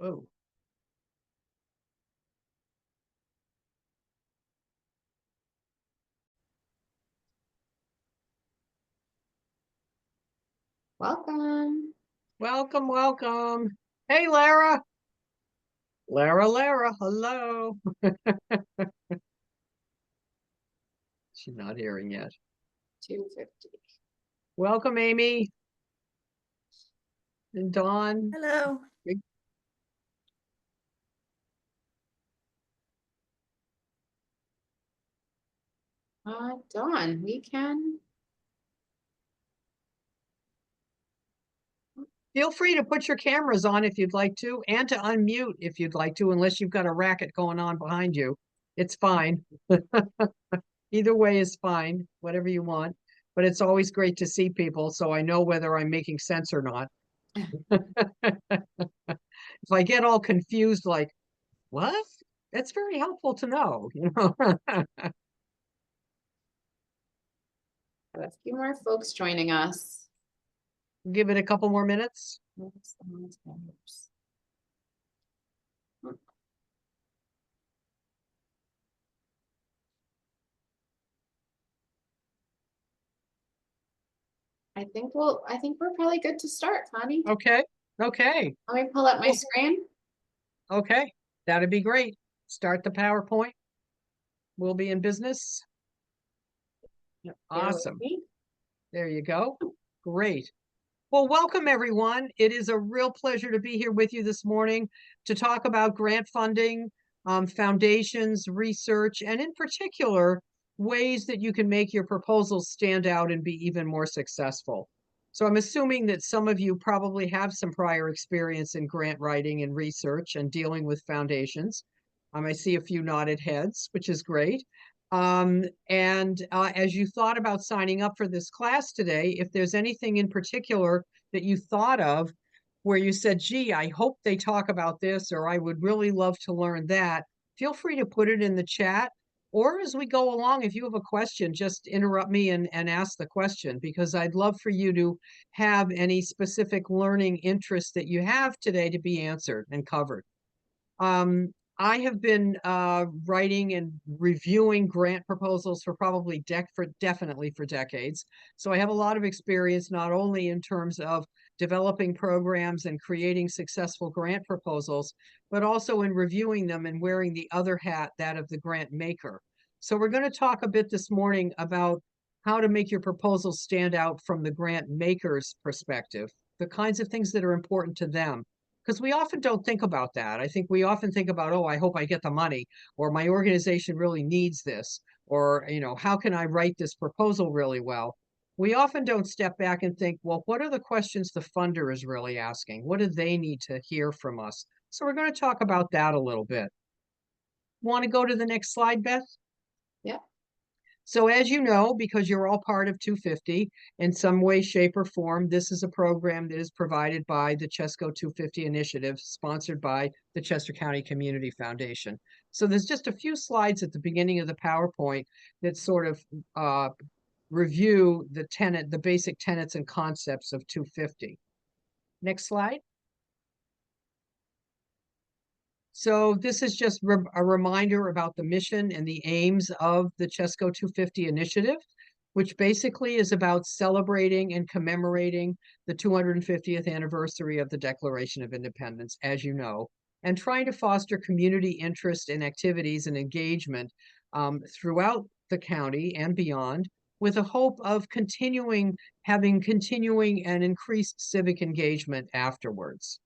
Whoa. Welcome. Welcome, welcome. Hey, Lara. Lara, hello. She's not hearing yet. 250. Welcome, Amy and Dawn. Hello. Dawn, we can. Feel free to put your cameras on if you'd like to, and to unmute if you'd like to, unless you've got a racket going on behind you. It's fine. Either way is fine, whatever you want. But it's always great to see people, so I know whether I'm making sense or not. If I get all confused, like, what? That's very helpful to know, you know. Have a few more folks joining us. Give it a couple more minutes. I think we're probably good to start, Connie. Okay. Okay. Let me pull up my screen. Okay. That'd be great. Start the PowerPoint. We'll be in business. Awesome. There you go. Great. Well, welcome everyone. It is a real pleasure to be here with you this morning to talk about grant funding, foundations, research, and in particular, ways that you can make your proposals stand out and be even more successful. So I'm assuming that some of you probably have some prior experience in grant writing and research and dealing with foundations. I see a few nodded heads, which is great. As you thought about signing up for this class today, if there's anything in particular that you thought of where you said, gee, I hope they talk about this, or I would really love to learn that, feel free to put it in the chat. Or as we go along, if you have a question, just interrupt me and ask the question, because I'd love for you to have any specific learning interest that you have today to be answered and covered. I have been writing and reviewing grant proposals for probably definitely for decades. So I have a lot of experience, not only in terms of developing programs and creating successful grant proposals, but also in reviewing them and wearing the other hat, that of the grant maker. So we're going to talk a bit this morning about how to make your proposals stand out from the grant maker's perspective, the kinds of things that are important to them. Because we often don't think about that. I think we often think about, oh, I hope I get the money, or my organization really needs this, or, you know, how can I write this proposal really well? We often don't step back and think, well, what are the questions the funder is really asking? What do they need to hear from us? So we're going to talk about that a little bit. Want to go to the next slide, Beth? Yeah. So as you know, because you're all part of 250 in some way, shape, or form, this is a program that is provided by the Chesco 250 Initiative, sponsored by the Chester County Community Foundation. So there's just a few slides at the beginning of the PowerPoint that sort of review the basic tenets and concepts of 250. Next slide. So this is just a reminder about the mission and the aims of the Chesco 250 Initiative, which basically is about celebrating and commemorating the 250th anniversary of the Declaration of Independence, as you know, and trying to foster community interest in activities and engagement throughout the county and beyond, with a hope of having continuing and increased civic engagement afterwards.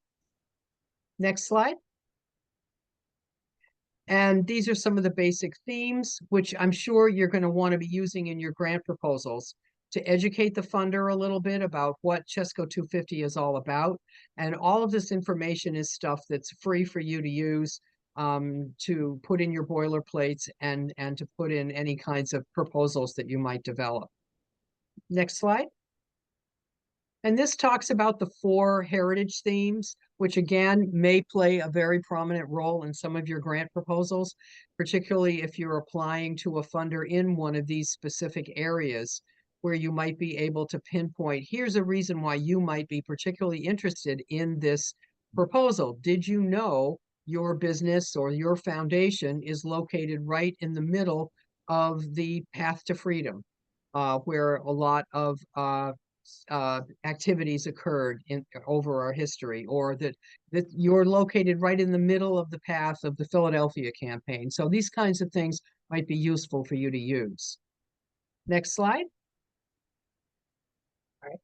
Next slide. And these are some of the basic themes, which I'm sure you're going to want to be using in your grant proposals to educate the funder a little bit about what Chesco 250 is all about. And all of this information is stuff that's free for you to use to put in your boilerplates and to put in any kinds of proposals that you might develop. Next slide. And this talks about the 4 heritage themes, which again may play a very prominent role in some of your grant proposals, particularly if you're applying to a funder in one of these specific areas where you might be able to pinpoint, here's a reason why you might be particularly interested in this proposal. Did you know your business or your foundation is located right in the middle of the path to freedom, where a lot of activities occurred in over our history, or that you're located right in the middle of the path of the Philadelphia campaign. So these kinds of things might be useful for you to use. Next slide. All right.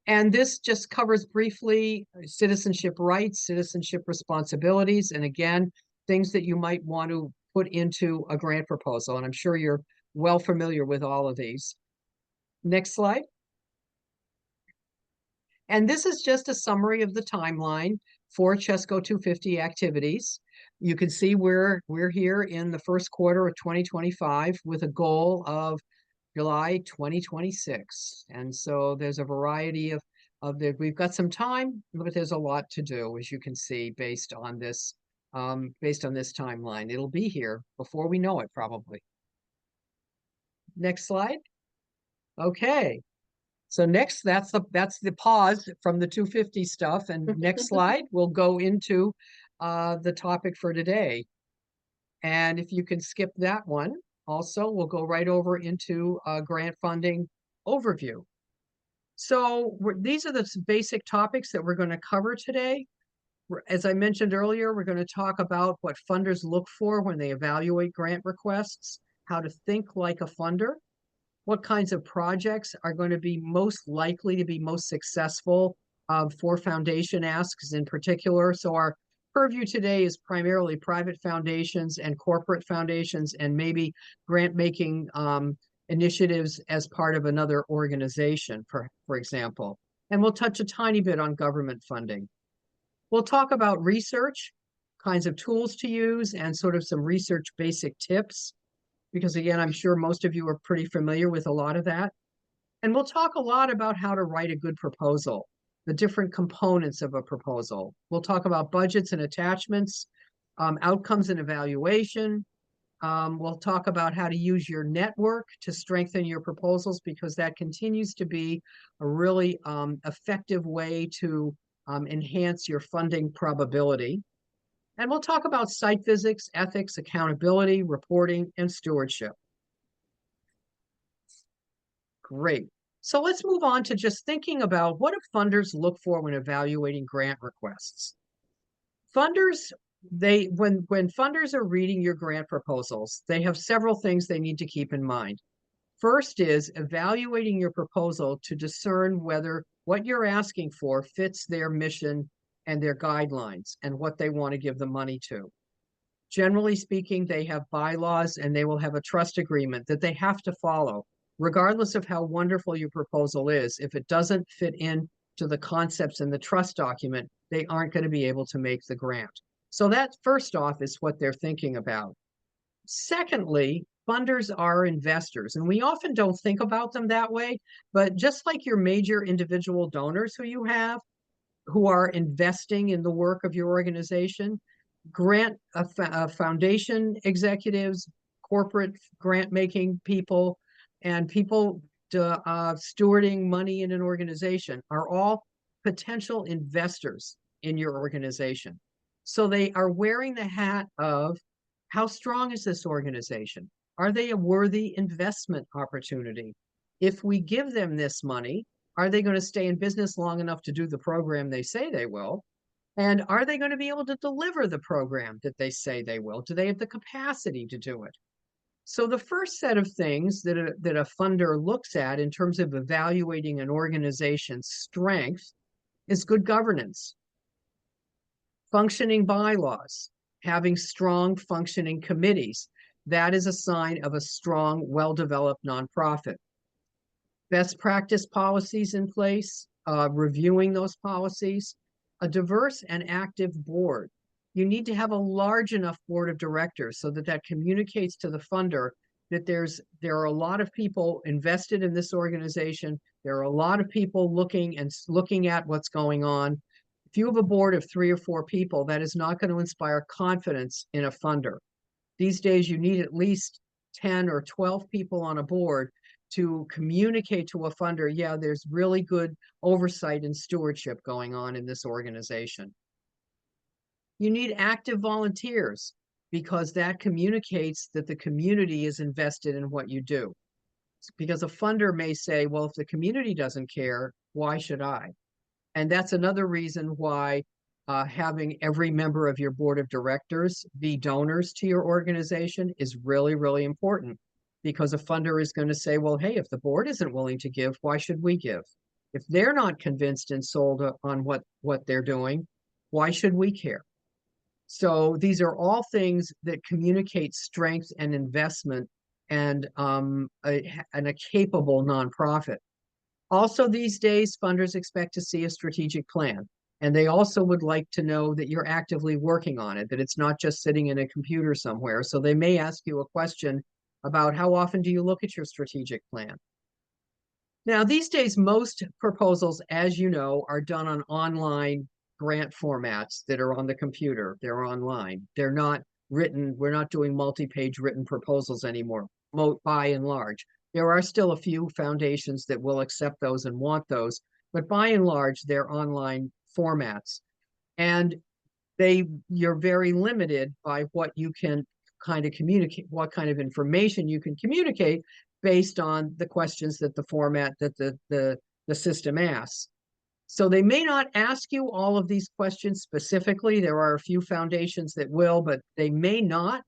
And this just covers briefly citizenship rights, citizenship responsibilities, and again, things that you might want to put into a grant proposal. And I'm sure you're well familiar with all of these. Next slide. And this is just a summary of the timeline for Chesco 250 activities. You can see we're here in the first quarter of 2025 with a goal of July 2026. And so there's a variety of we've got some time, but there's a lot to do, as you can see, based on this timeline. It'll be here before we know it, probably. Next slide. Okay. So next, that's the pause from the 250 stuff. And next slide, we'll go into the topic for today. And if you can skip that one, also, we'll go right over into grant funding overview. So these are the basic topics that we're going to cover today. As I mentioned earlier, we're going to talk about what funders look for when they evaluate grant requests, how to think like a funder, what kinds of projects are going to be most likely to be most successful for foundation asks in particular. So our purview today is primarily private foundations and corporate foundations, and maybe grant making initiatives as part of another organization, for example. And we'll touch a tiny bit on government funding. We'll talk about research, kinds of tools to use, and sort of some research basic tips, because again, I'm sure most of you are pretty familiar with a lot of that. And we'll talk a lot about how to write a good proposal, the different components of a proposal. We'll talk about budgets and attachments, outcomes and evaluation. We'll talk about how to use your network to strengthen your proposals, because that continues to be a really effective way to enhance your funding probability. And we'll talk about site visits, ethics, accountability, reporting, and stewardship. Great. So let's move on to just thinking about what do funders look for when evaluating grant requests. Funders, when funders are reading your grant proposals, they have several things they need to keep in mind. First is evaluating your proposal to discern whether what you're asking for fits their mission and their guidelines and what they want to give the money to. Generally speaking, they have bylaws and they will have a trust agreement that they have to follow, regardless of how wonderful your proposal is. If it doesn't fit in to the concepts in the trust document, they aren't going to be able to make the grant. So that first off is what they're thinking about. Secondly, funders are investors, and we often don't think about them that way, but just like your major individual donors who you have, who are investing in the work of your organization, foundation executives, corporate grant-making people, and people stewarding money in an organization are all potential investors in your organization. So they are wearing the hat of, how strong is this organization? Are they a worthy investment opportunity? If we give them this money, are they going to stay in business long enough to do the program they say they will? And are they going to be able to deliver the program that they say they will? Do they have the capacity to do it? So the first set of things that a funder looks at in terms of evaluating an organization's strength is good governance, functioning bylaws, having strong functioning committees. That is a sign of a strong, well-developed nonprofit. Best practice policies in place, reviewing those policies, a diverse and active board. You need to have a large enough board of directors so that that communicates to the funder that there are a lot of people invested in this organization. There are a lot of people looking at what's going on. If you have a board of 3 or 4 people, that is not going to inspire confidence in a funder. These days, you need at least 10 or 12 people on a board to communicate to a funder, yeah, there's really good oversight and stewardship going on in this organization. You need active volunteers because that communicates that the community is invested in what you do. Because a funder may say, well, if the community doesn't care, why should I? And that's another reason why having every member of your board of directors be donors to your organization is really, really important. Because a funder is going to say, well, hey, if the board isn't willing to give, why should we give? If they're not convinced and sold on what they're doing, why should we care? So these are all things that communicate strength and investment and a capable nonprofit. Also, these days, funders expect to see a strategic plan. And they also would like to know that you're actively working on it, that it's not just sitting in a computer somewhere. So they may ask you a question about how often do you look at your strategic plan? Now, these days, most proposals, as you know, are done on online grant formats that are on the computer. They're online. They're not written. We're not doing multi-page written proposals anymore, by and large. There are still a few foundations that will accept those and want those, but by and large, they're online formats. And you're very limited by what you can kind of communicate, what kind of information you can communicate based on the questions that the format that the system asks. So they may not ask you all of these questions specifically. There are a few foundations that will, but they may not,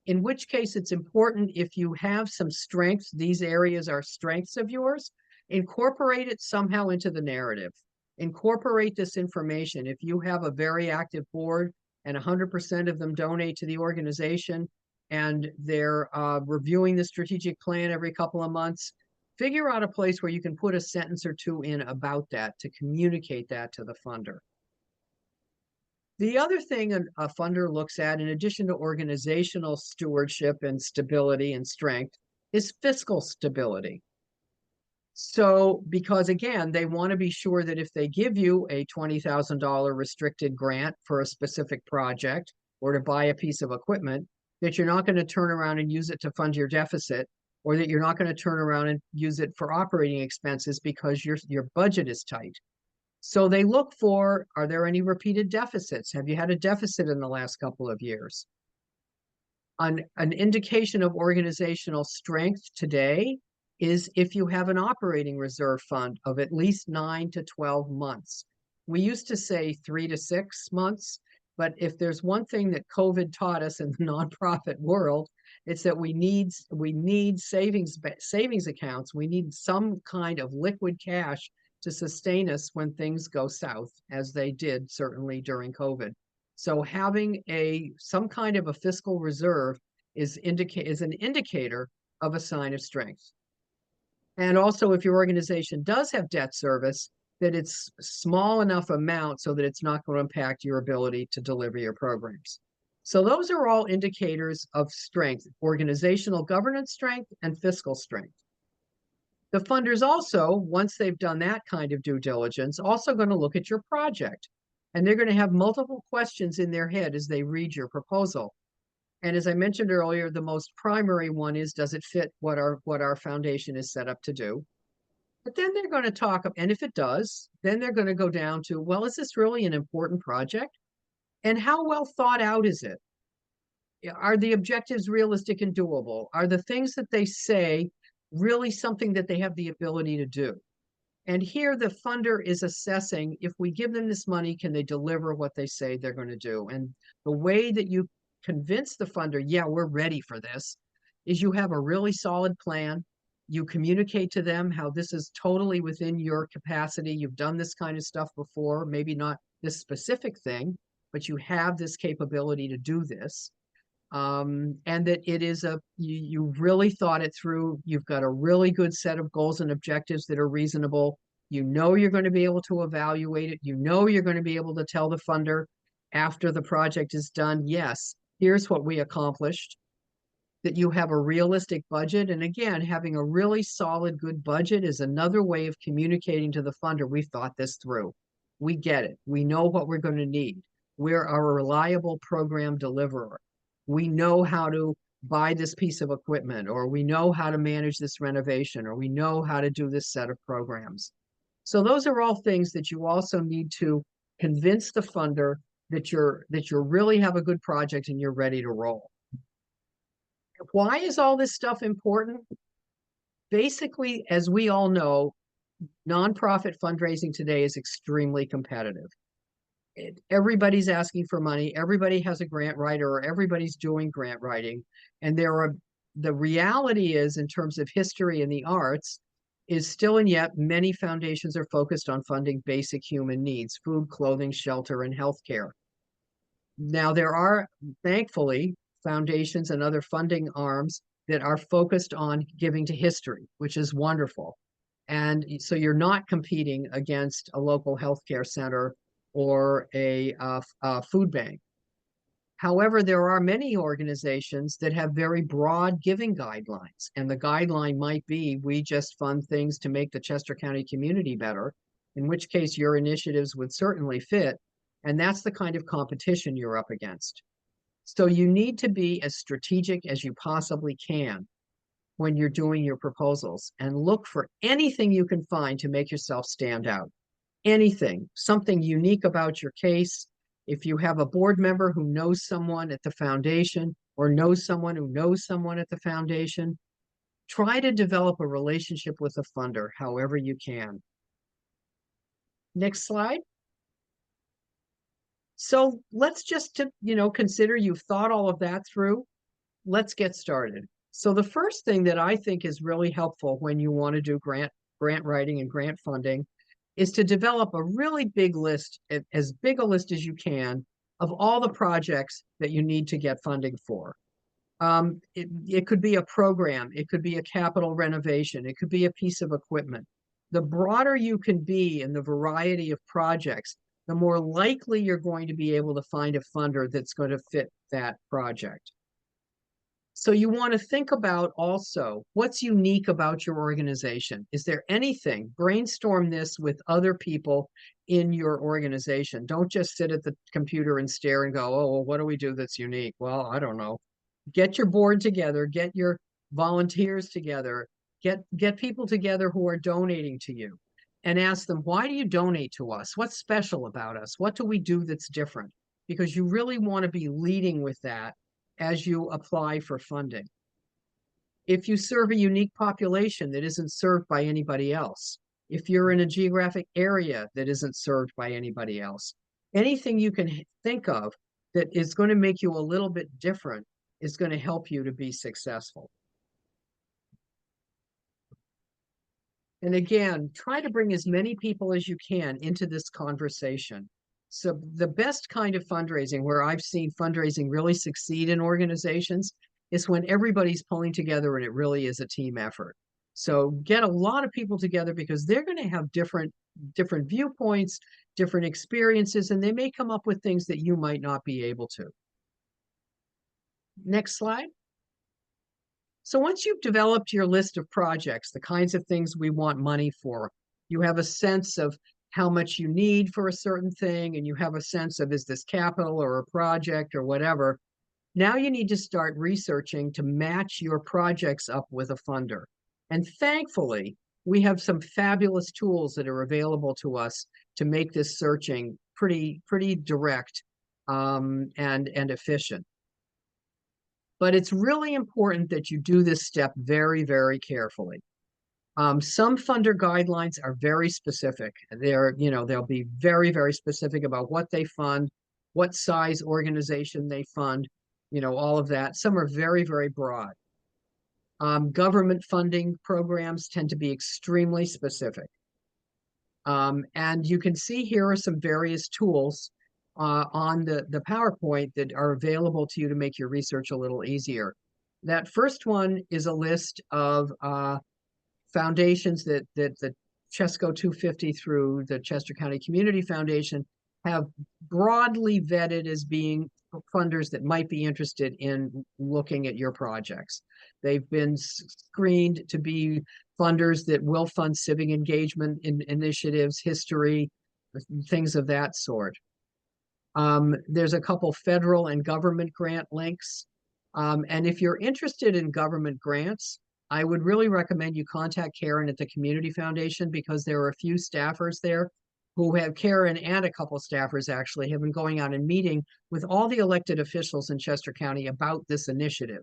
in which case it's important if you have some strengths, these areas are strengths of yours, incorporate it somehow into the narrative. Incorporate this information. If you have a very active board and 100% of them donate to the organization and they're reviewing the strategic plan every couple of months, figure out a place where you can put a sentence or two in about that to communicate that to the funder. The other thing a funder looks at, in addition to organizational stewardship and stability and strength, is fiscal stability. So, because again, they want to be sure that if they give you a $20,000 restricted grant for a specific project or to buy a piece of equipment, that you're not going to turn around and use it to fund your deficit, or that you're not going to turn around and use it for operating expenses because your budget is tight. So they look for, are there any repeated deficits? Have you had a deficit in the last couple of years? An indication of organizational strength today is if you have an operating reserve fund of at least 9 to 12 months. We used to say 3 to 6 months, but if there's one thing that COVID taught us in the nonprofit world, it's that we need savings accounts. We need some kind of liquid cash to sustain us when things go south, as they did certainly during COVID. So having some kind of a fiscal reserve is an indicator of a sign of strength. And also, if your organization does have debt service, that it's small enough amount so that it's not going to impact your ability to deliver your programs. So those are all indicators of strength: organizational governance strength and fiscal strength. The funders also, once they've done that kind of due diligence, also going to look at your project. And they're going to have multiple questions in their head as they read your proposal. And as I mentioned earlier, the most primary one is, does it fit what our foundation is set up to do? But then they're going to talk, and if it does, then they're going to go down to, well, is this really an important project? And how well thought out is it? Are the objectives realistic and doable? Are the things that they say really something that they have the ability to do? And here the funder is assessing, if we give them this money, can they deliver what they say they're going to do? And the way that you convince the funder, yeah, we're ready for this, is you have a really solid plan. You communicate to them how this is totally within your capacity. You've done this kind of stuff before, maybe not this specific thing, but you have this capability to do this. And that it is you really thought it through. You've got a really good set of goals and objectives that are reasonable. You know you're going to be able to evaluate it. You know you're going to be able to tell the funder after the project is done, yes, here's what we accomplished. That you have a realistic budget. And again, having a really solid, good budget is another way of communicating to the funder, we've thought this through. We get it. We know what we're going to need. We're a reliable program deliverer. We know how to buy this piece of equipment, or we know how to manage this renovation, or we know how to do this set of programs. So those are all things that you also need to convince the funder that you really have a good project and you're ready to roll. Why is all this stuff important? Basically, as we all know, nonprofit fundraising today is extremely competitive. Everybody's asking for money, everybody has a grant writer, or everybody's doing grant writing. And the reality is, in terms of history and the arts, is still and yet many foundations are focused on funding basic human needs: food, clothing, shelter, and healthcare. Now, there are, thankfully, foundations and other funding arms that are focused on giving to history, which is wonderful. And so you're not competing against a local healthcare center or a food bank. However, there are many organizations that have very broad giving guidelines, and the guideline might be, we just fund things to make the Chester County community better, in which case your initiatives would certainly fit, and that's the kind of competition you're up against. So you need to be as strategic as you possibly can when you're doing your proposals, and look for anything you can find to make yourself stand out. Anything, something unique about your case. If you have a board member who knows someone at the foundation, or knows someone who knows someone at the foundation, try to develop a relationship with a funder however you can. Next slide. So let's just, consider you've thought all of that through. Let's get started. So the first thing that I think is really helpful when you want to do grant writing and grant funding is to develop a really big list, as big a list as you can, of all the projects that you need to get funding for. It could be a program, it could be a capital renovation, it could be a piece of equipment. The broader you can be in the variety of projects, the more likely you're going to be able to find a funder that's going to fit that project. So you want to think about also what's unique about your organization. Is there anything? Brainstorm this with other people in your organization. Don't just sit at the computer and stare and go, oh, well, what do we do that's unique? Well, I don't know. Get your board together, get your volunteers together, get people together who are donating to you, and ask them, why do you donate to us? What's special about us? What do we do that's different? Because you really want to be leading with that as you apply for funding. If you serve a unique population that isn't served by anybody else, if you're in a geographic area that isn't served by anybody else, anything you can think of that is going to make you a little bit different is going to help you to be successful. And again, try to bring as many people as you can into this conversation. So the best kind of fundraising, where I've seen fundraising really succeed in organizations, is when everybody's pulling together and it really is a team effort. So get a lot of people together, because they're going to have different viewpoints, different experiences, and they may come up with things that you might not be able to. Next slide. So once you've developed your list of projects, the kinds of things we want money for, you have a sense of how much you need for a certain thing, and you have a sense of, is this capital or a project or whatever. Now you need to start researching to match your projects up with a funder. And thankfully, we have some fabulous tools that are available to us to make this searching pretty direct and efficient. But it's really important that you do this step very, very carefully. Some funder guidelines are very specific. They'll be very, very specific about what they fund, what size organization they fund, all of that. Some are very, very broad. Government funding programs tend to be extremely specific. And you can see here are some various tools on the PowerPoint that are available to you to make your research a little easier. That first one is a list of foundations that the Chesco 250 through the Chester County Community Foundation have broadly vetted as being funders that might be interested in looking at your projects. They've been screened to be funders that will fund civic engagement initiatives, history, things of that sort. There's a couple federal and government grant links. And if you're interested in government grants, I would really recommend you contact Karen at the Community Foundation, because there are a few staffers there who have Karen and a couple staffers actually have been going out and meeting with all the elected officials in Chester County about this initiative.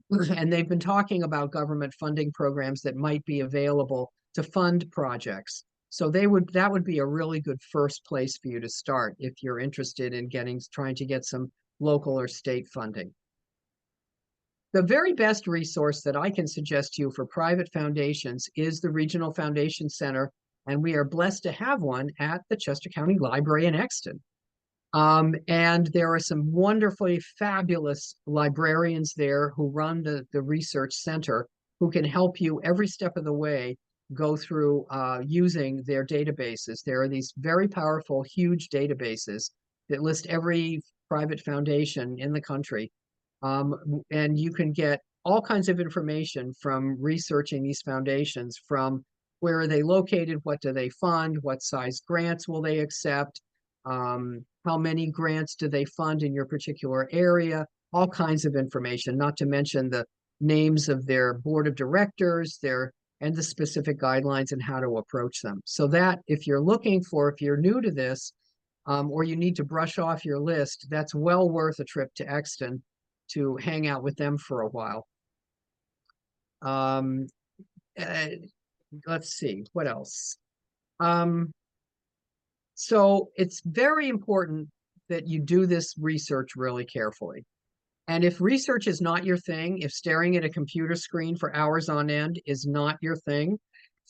And they've been talking about government funding programs that might be available to fund projects. So that would be a really good first place for you to start if you're interested in trying to get some local or state funding. The very best resource that I can suggest to you for private foundations is the Regional Foundation Center, and we are blessed to have one at the Chester County Library in Exton. And there are some wonderfully fabulous librarians there who run the research center who can help you every step of the way go through using their databases. There are these very powerful, huge databases that list every private foundation in the country. And you can get all kinds of information from researching these foundations, from where are they located, what do they fund, what size grants will they accept, how many grants do they fund in your particular area, all kinds of information, not to mention the names of their board of directors, and the specific guidelines and how to approach them. So that if you're new to this, or you need to brush off your list, that's well worth a trip to Exton to hang out with them for a while. Let's see, what else? So it's very important that you do this research really carefully. And if research is not your thing, if staring at a computer screen for hours on end is not your thing,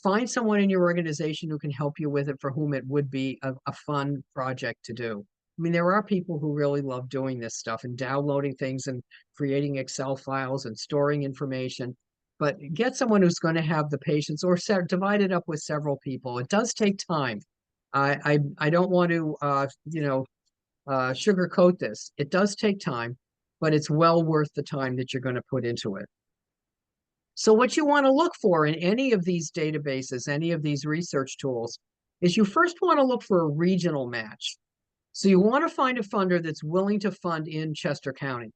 find someone in your organization who can help you with it, for whom it would be a fun project to do. I mean, there are people who really love doing this stuff and downloading things and creating Excel files and storing information. But get someone who's going to have the patience, or divide it up with several people. It does take time. I don't want to sugarcoat this. It does take time, but it's well worth the time that you're going to put into it. So what you want to look for in any of these databases, any of these research tools, is you first want to look for a regional match. So you want to find a funder that's willing to fund in Chester County.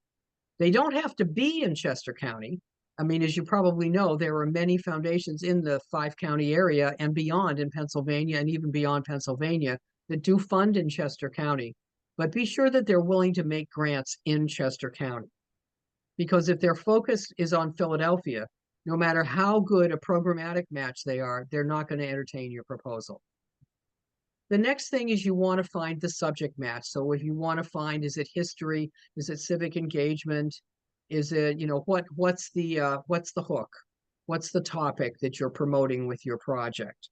They don't have to be in Chester County. I mean, as you probably know, there are many foundations in the 5-county area and beyond in Pennsylvania, and even beyond Pennsylvania, that do fund in Chester County. But be sure that they're willing to make grants in Chester County. Because if their focus is on Philadelphia, no matter how good a programmatic match they are, they're not going to entertain your proposal. The next thing is you want to find the subject match. So if you want to find, is it history? Is it civic engagement? Is it, what's the hook? What's the topic that you're promoting with your project?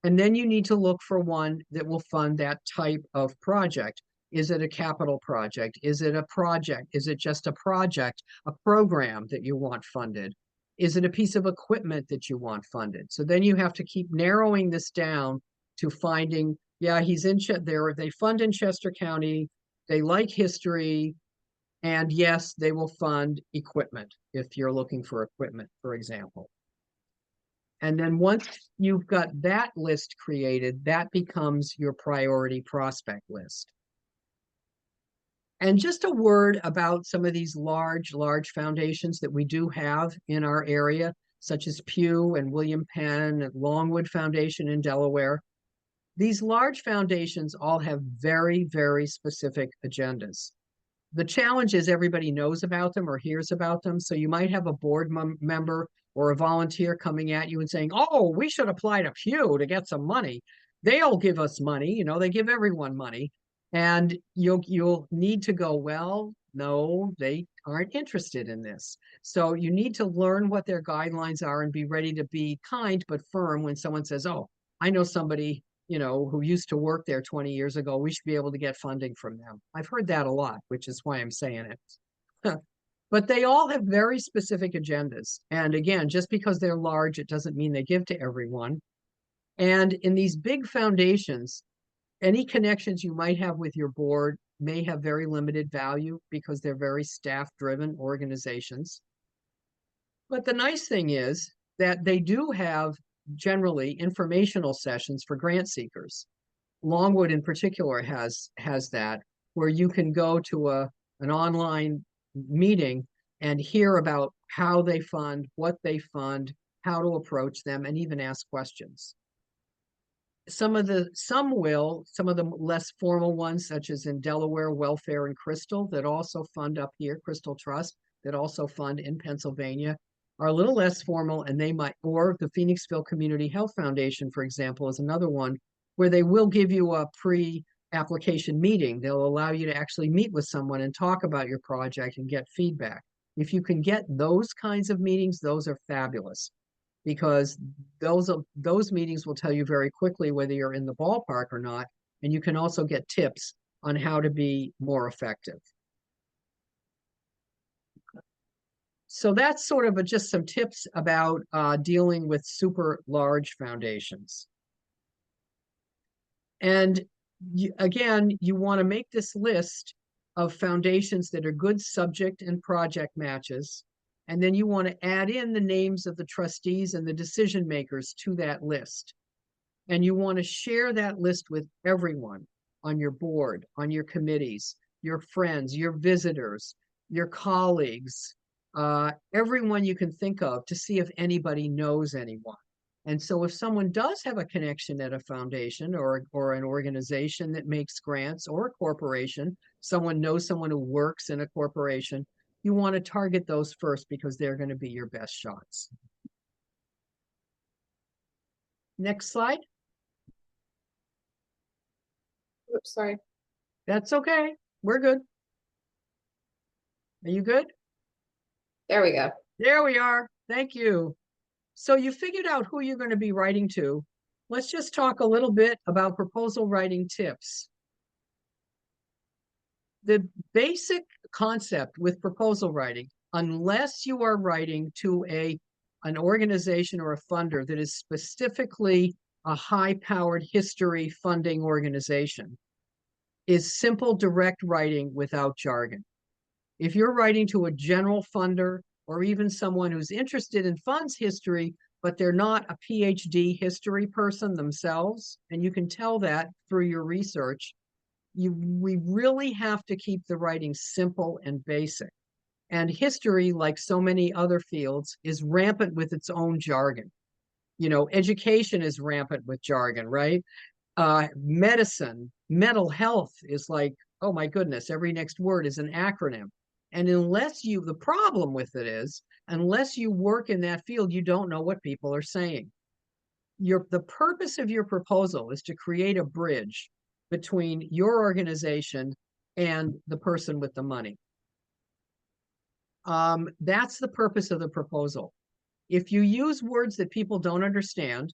And then you need to look for one that will fund that type of project. Is it a capital project? Is it a project? Is it just a project, a program that you want funded? Is it a piece of equipment that you want funded? So then you have to keep narrowing this down to finding, yeah, he's in there. They fund in Chester County. They like history. And yes, they will fund equipment if you're looking for equipment, for example. And then once you've got that list created, that becomes your priority prospect list. And just a word about some of these large foundations that we do have in our area, such as Pew and William Penn and Longwood Foundation in Delaware. These large foundations all have very, very specific agendas. The challenge is everybody knows about them or hears about them. So you might have a board member or a volunteer coming at you and saying, oh, we should apply to Pew to get some money. They'll give us money. They give everyone money. And you'll need to go, well, no, they aren't interested in this. So you need to learn what their guidelines are and be ready to be kind but firm when someone says, oh, I know somebody who used to work there 20 years ago, we should be able to get funding from them. I've heard that a lot, which is why I'm saying it. But they all have very specific agendas. And again, just because they're large, it doesn't mean they give to everyone. And in these big foundations, any connections you might have with your board may have very limited value because they're very staff-driven organizations. But the nice thing is that they do have generally informational sessions for grant seekers. Longwood in particular has that, where you can go to an online meeting and hear about how they fund, what they fund, how to approach them, and even ask questions. some of the less formal ones, such as in Delaware, Welfare and Crystal, that also fund up here, Crystal Trust, that also fund in Pennsylvania, are a little less formal, and they might, or the Phoenixville Community Health Foundation, for example, is another one where they will give you a pre-application meeting. They'll allow you to actually meet with someone and talk about your project and get feedback. If you can get those kinds of meetings, those are fabulous, because those meetings will tell you very quickly whether you're in the ballpark or not, and you can also get tips on how to be more effective. So that's sort of just some tips about dealing with super large foundations. And again, you want to make this list of foundations that are good subject and project matches. And then you want to add in the names of the trustees and the decision makers to that list. And you want to share that list with everyone on your board, on your committees, your friends, your visitors, your colleagues, everyone you can think of, to see if anybody knows anyone. And so if someone does have a connection at a foundation or an organization that makes grants, or a corporation, someone knows someone who works in a corporation, you want to target those first because they're going to be your best shots. Next slide. Oops, sorry. That's okay. We're good. Are you good? There we go. There we are. Thank you. So you figured out who you're going to be writing to. Let's just talk a little bit about proposal writing tips. The basic concept with proposal writing, unless you are writing to an organization or a funder that is specifically a high-powered history funding organization, is simple, direct writing without jargon. If you're writing to a general funder, or even someone who's interested in funds history, but they're not a PhD history person themselves, and you can tell that through your research, we really have to keep the writing simple and basic. And history, like so many other fields, is rampant with its own jargon. You know, education is rampant with jargon, right? Medicine, mental health is like, oh my goodness, every next word is an acronym. And the problem with it is, unless you work in that field, you don't know what people are saying. The purpose of your proposal is to create a bridge between your organization and the person with the money. That's the purpose of the proposal. If you use words that people don't understand,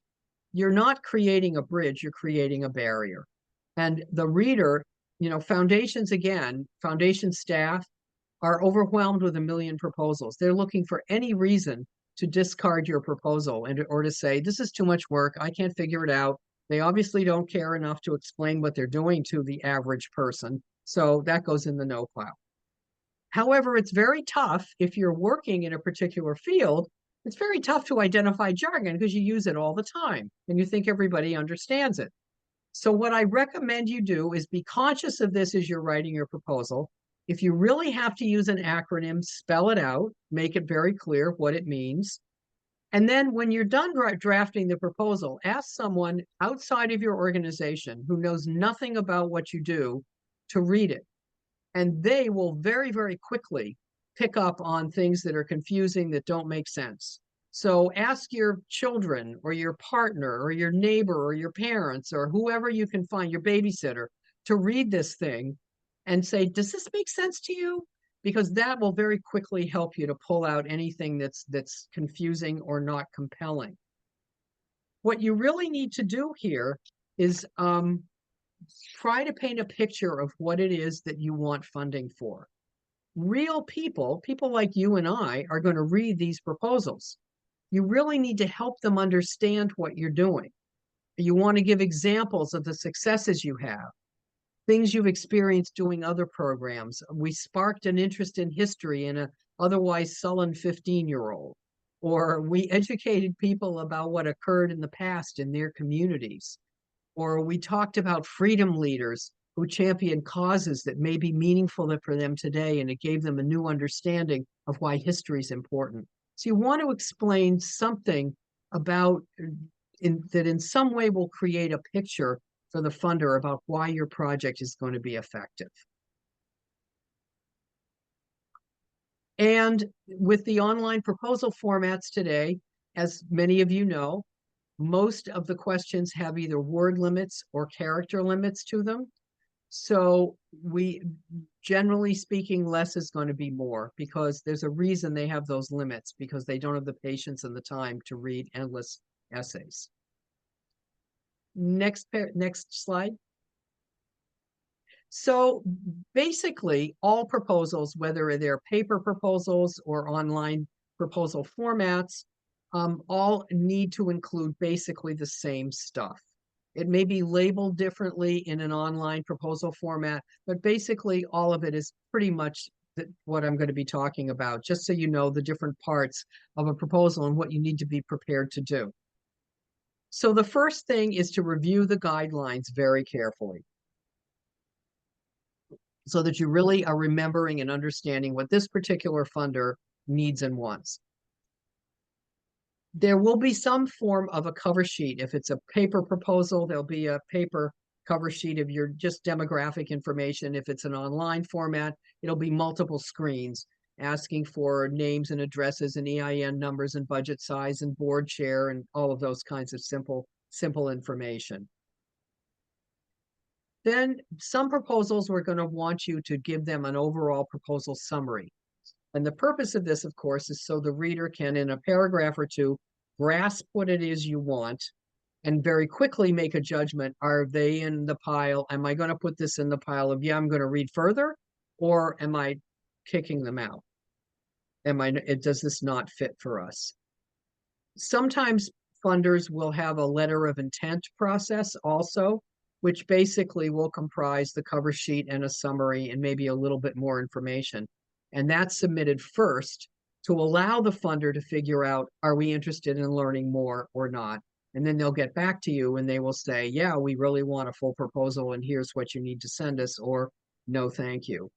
you're not creating a bridge, you're creating a barrier. And the reader, foundation staff are overwhelmed with 1 million proposals. They're looking for any reason to discard your proposal or to say, this is too much work, I can't figure it out. They obviously don't care enough to explain what they're doing to the average person. So that goes in the no pile. However, it's very tough if you're working in a particular field. It's very tough to identify jargon because you use it all the time and you think everybody understands it. So what I recommend you do is be conscious of this as you're writing your proposal. If you really have to use an acronym, spell it out, make it very clear what it means. And then when you're done drafting the proposal, ask someone outside of your organization who knows nothing about what you do to read it. And they will very, very quickly pick up on things that are confusing, that don't make sense. So ask your children or your partner or your neighbor or your parents or whoever you can find, your babysitter, to read this thing and say, does this make sense to you? Because that will very quickly help you to pull out anything that's confusing or not compelling. What you really need to do here is try to paint a picture of what it is that you want funding for. Real people like you and I, are going to read these proposals. You really need to help them understand what you're doing. You want to give examples of the successes you have, things you've experienced doing other programs. We sparked an interest in history in an otherwise sullen 15-year-old, or we educated people about what occurred in the past in their communities, or we talked about freedom leaders who championed causes that may be meaningful for them today, and it gave them a new understanding of why history is important. So you want to explain something about that in some way will create a picture for the funder about why your project is going to be effective. And with the online proposal formats today, as many of you know, most of the questions have either word limits or character limits to them. So generally speaking, less is going to be more, because there's a reason they have those limits, because they don't have the patience and the time to read endless essays. Next slide. So basically, all proposals, whether they're paper proposals or online proposal formats, all need to include basically the same stuff. It may be labeled differently in an online proposal format, but basically all of it is pretty much what I'm going to be talking about, just so you know the different parts of a proposal and what you need to be prepared to do. So the first thing is to review the guidelines very carefully, so that you really are remembering and understanding what this particular funder needs and wants. There will be some form of a cover sheet. If it's a paper proposal, there'll be a paper cover sheet of your just demographic information. If it's an online format, it'll be multiple screens asking for names and addresses and EIN numbers and budget size and board chair and all of those kinds of simple information. Then some proposals, we're going to want you to give them an overall proposal summary. And the purpose of this, of course, is so the reader can, in a paragraph or two, grasp what it is you want and very quickly make a judgment. Are they in the pile? Am I going to put this in the pile of, yeah, I'm going to read further? Or am I kicking them out? Does this not fit for us? Sometimes funders will have a letter of intent process also, which basically will comprise the cover sheet and a summary and maybe a little bit more information. And that's submitted first to allow the funder to figure out, are we interested in learning more or not? And then they'll get back to you and they will say, yeah, we really want a full proposal and here's what you need to send us, or no, thank you.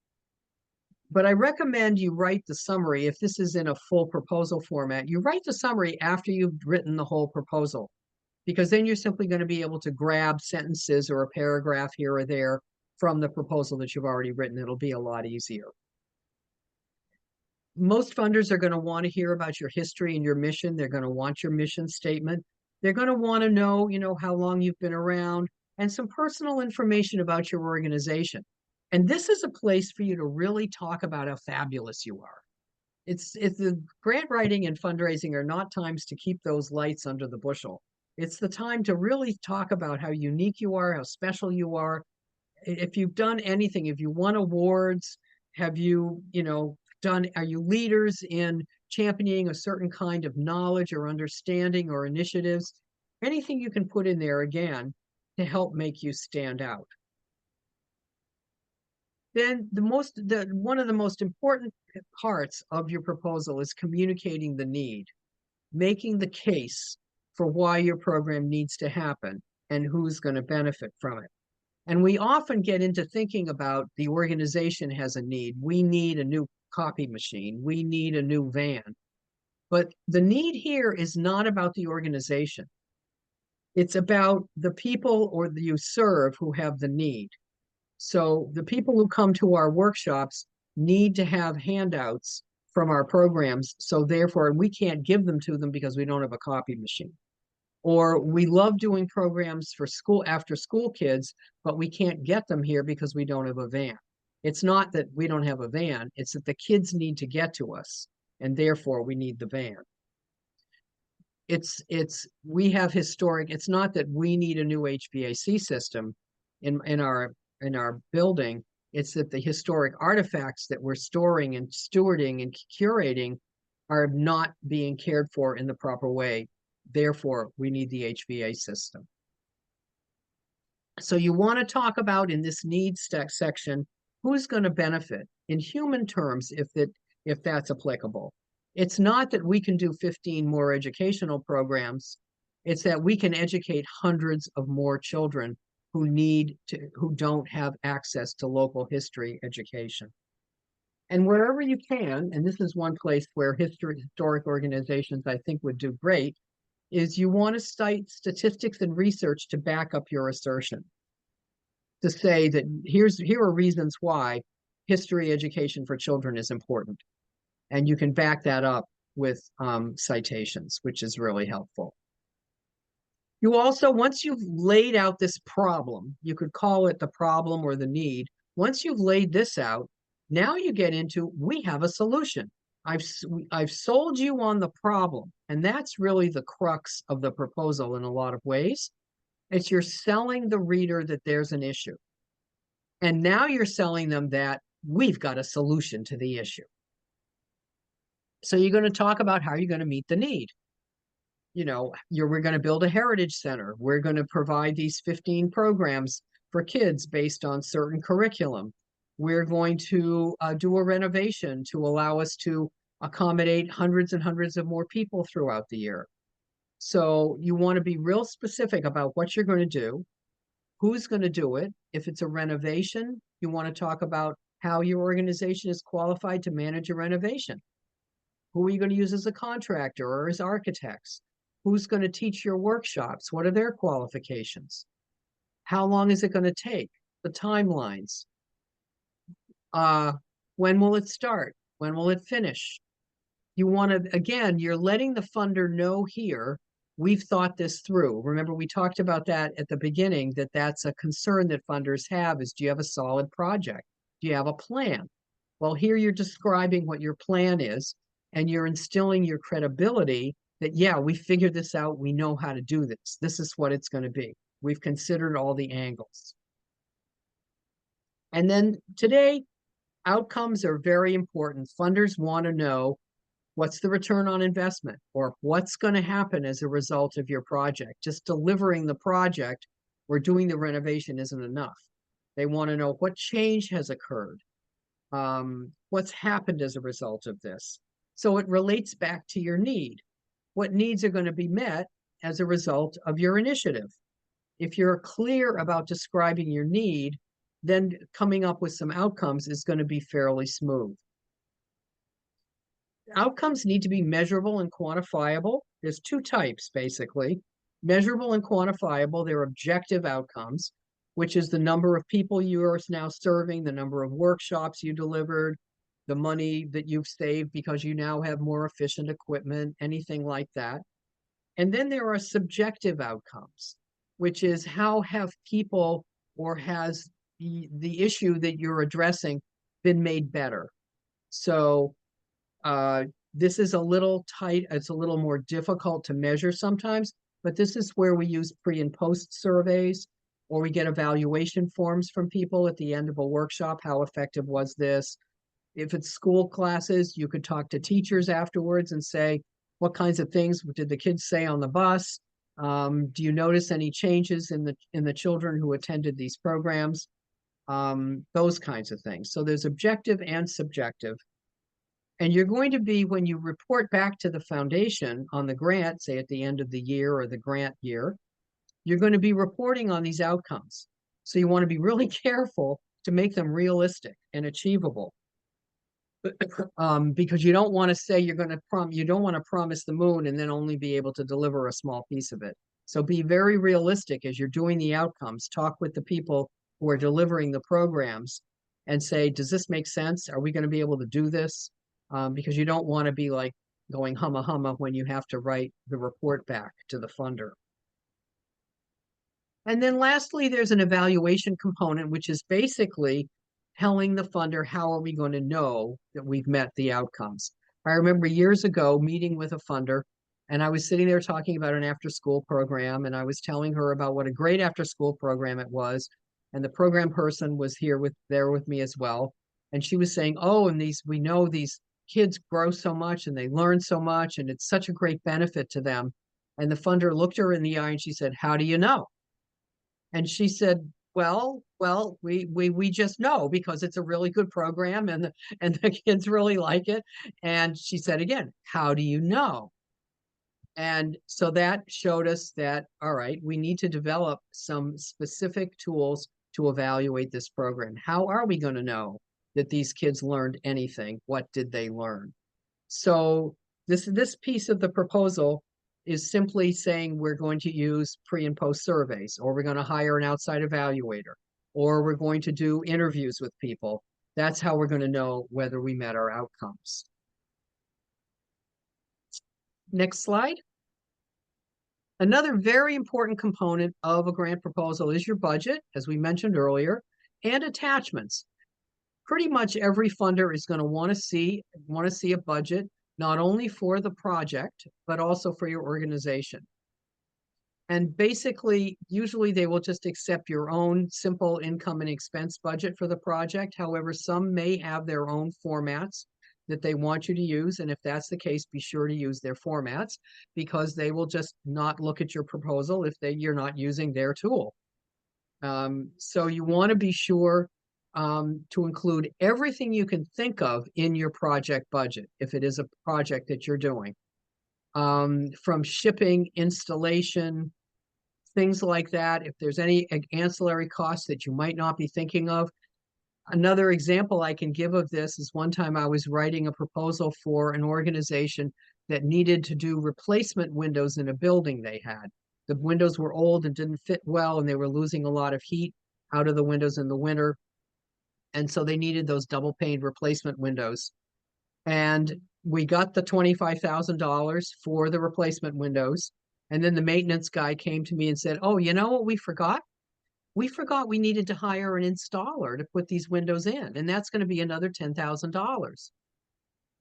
But I recommend you write the summary. If this is in a full proposal format, you write the summary after you've written the whole proposal, because then you're simply going to be able to grab sentences or a paragraph here or there from the proposal that you've already written. It'll be a lot easier. Most funders are going to want to hear about your history and your mission. They're going to want your mission statement. They're going to want to know, how long you've been around and some personal information about your organization. And this is a place for you to really talk about how fabulous you are. It's the grant writing and fundraising are not times to keep those lights under the bushel. It's the time to really talk about how unique you are, how special you are. If you've done anything, if you won awards, have you, are you leaders in championing a certain kind of knowledge or understanding or initiatives? Anything you can put in there, again, to help make you stand out. Then one of the most important parts of your proposal is communicating the need, making the case for why your program needs to happen and who's going to benefit from it. And we often get into thinking about the organization has a need. We need a new copy machine. We need a new van. But the need here is not about the organization. It's about the people or you serve who have the need. So the people who come to our workshops need to have handouts from our programs. So therefore, we can't give them to them because we don't have a copy machine. Or we love doing programs for after school kids, but we can't get them here because we don't have a van. It's not that we don't have a van, it's that the kids need to get to us, and therefore we need the van. We have historic, it's not that we need a new HVAC system in our building. It's that the historic artifacts that we're storing and stewarding and curating are not being cared for in the proper way. Therefore, we need the HVAC system. So you want to talk about in this needs section, who's going to benefit in human terms if that's applicable. It's not that we can do 15 more educational programs. It's that we can educate hundreds of more children who don't have access to local history education. And wherever you can, and this is one place where historic organizations I think would do great, is you want to cite statistics and research to back up your assertion. To say that here are reasons why history education for children is important. And you can back that up with citations, which is really helpful. You also, once you've laid out this problem, you could call it the problem or the need. Once you've laid this out, now you get into, we have a solution. I've sold you on the problem. And that's really the crux of the proposal in a lot of ways. It's you're selling the reader that there's an issue. And now you're selling them that we've got a solution to the issue. So you're going to talk about how you're going to meet the need. You know, we're going to build a heritage center. We're going to provide these 15 programs for kids based on certain curriculum. We're going to do a renovation to allow us to accommodate hundreds and hundreds of more people throughout the year. So you want to be real specific about what you're going to do, who's going to do it. If it's a renovation, you want to talk about how your organization is qualified to manage a renovation. Who are you going to use as a contractor or as architects? Who's going to teach your workshops? What are their qualifications? How long is it going to take? The timelines. When will it start? When will it finish? You want to, again, you're letting the funder know here, we've thought this through. Remember, we talked about that at the beginning, that that's a concern that funders have is, do you have a solid project? Do you have a plan? Well, here you're describing what your plan is, and you're instilling your credibility that, yeah, we figured this out. We know how to do this. This is what it's going to be. We've considered all the angles. And then today, outcomes are very important. Funders want to know what's the return on investment, or what's going to happen as a result of your project. Just delivering the project or doing the renovation isn't enough. They want to know what change has occurred, what's happened as a result of this. So it relates back to your need. What needs are going to be met as a result of your initiative? If you're clear about describing your need, then coming up with some outcomes is going to be fairly smooth. Outcomes need to be measurable and quantifiable. There's two types, basically. Measurable and quantifiable, they're objective outcomes, which is the number of people you are now serving, the number of workshops you delivered, the money that you've saved because you now have more efficient equipment, anything like that. And then there are subjective outcomes, which is how have people, or has the issue that you're addressing been made better? So this is a little tight. It's a little more difficult to measure sometimes, but this is where we use pre and post surveys, or we get evaluation forms from people at the end of a workshop. How effective was this? If it's school classes, you could talk to teachers afterwards and say, what kinds of things did the kids say on the bus? Do you notice any changes in the children who attended these programs? Those kinds of things. So there's objective and subjective. And you're going to be, when you report back to the foundation on the grant, say at the end of the year or the grant year, you're going to be reporting on these outcomes. So you want to be really careful to make them realistic and achievable. Because you don't want to say you don't want to promise the moon and then only be able to deliver a small piece of it. So be very realistic as you're doing the outcomes. Talk with the people who are delivering the programs and say, does this make sense? Are we going to be able to do this? Because you don't want to be like going humma humma when you have to write the report back to the funder. And then lastly, there's an evaluation component, which is basically telling the funder, how are we going to know that we've met the outcomes? I remember years ago meeting with a funder, and I was sitting there talking about an after-school program, and I was telling her about what a great after-school program it was. And the program person was there with me as well. And she was saying, oh, and we know these kids grow so much and they learn so much, and it's such a great benefit to them. And the funder looked her in the eye and she said, how do you know? And she said, well, we just know because it's a really good program and the kids really like it. And she said again, how do you know? And so that showed us that, all right, we need to develop some specific tools to evaluate this program. How are we going to know that these kids learned anything? What did they learn? So this piece of the proposal is simply saying we're going to use pre and post surveys, or we're going to hire an outside evaluator, or we're going to do interviews with people. That's how we're going to know whether we met our outcomes. Next slide. Another very important component of a grant proposal is your budget, as we mentioned earlier, and attachments. Pretty much every funder is going to want to see a budget, not only for the project, but also for your organization. And basically, usually they will just accept your own simple income and expense budget for the project. However, some may have their own formats that they want you to use. And if that's the case, be sure to use their formats, because they will just not look at your proposal if you're not using their tool. So you want to be sure to include everything you can think of in your project budget, if it is a project that you're doing. From shipping, installation, things like that. If there's any ancillary costs that you might not be thinking of. Another example I can give of this is one time I was writing a proposal for an organization that needed to do replacement windows in a building they had. The windows were old and didn't fit well, and they were losing a lot of heat out of the windows in the winter. And so they needed those double pane replacement windows. And we got the $25,000 for the replacement windows. And then the maintenance guy came to me and said, oh, you know what we forgot? We forgot we needed to hire an installer to put these windows in, and that's going to be another $10,000.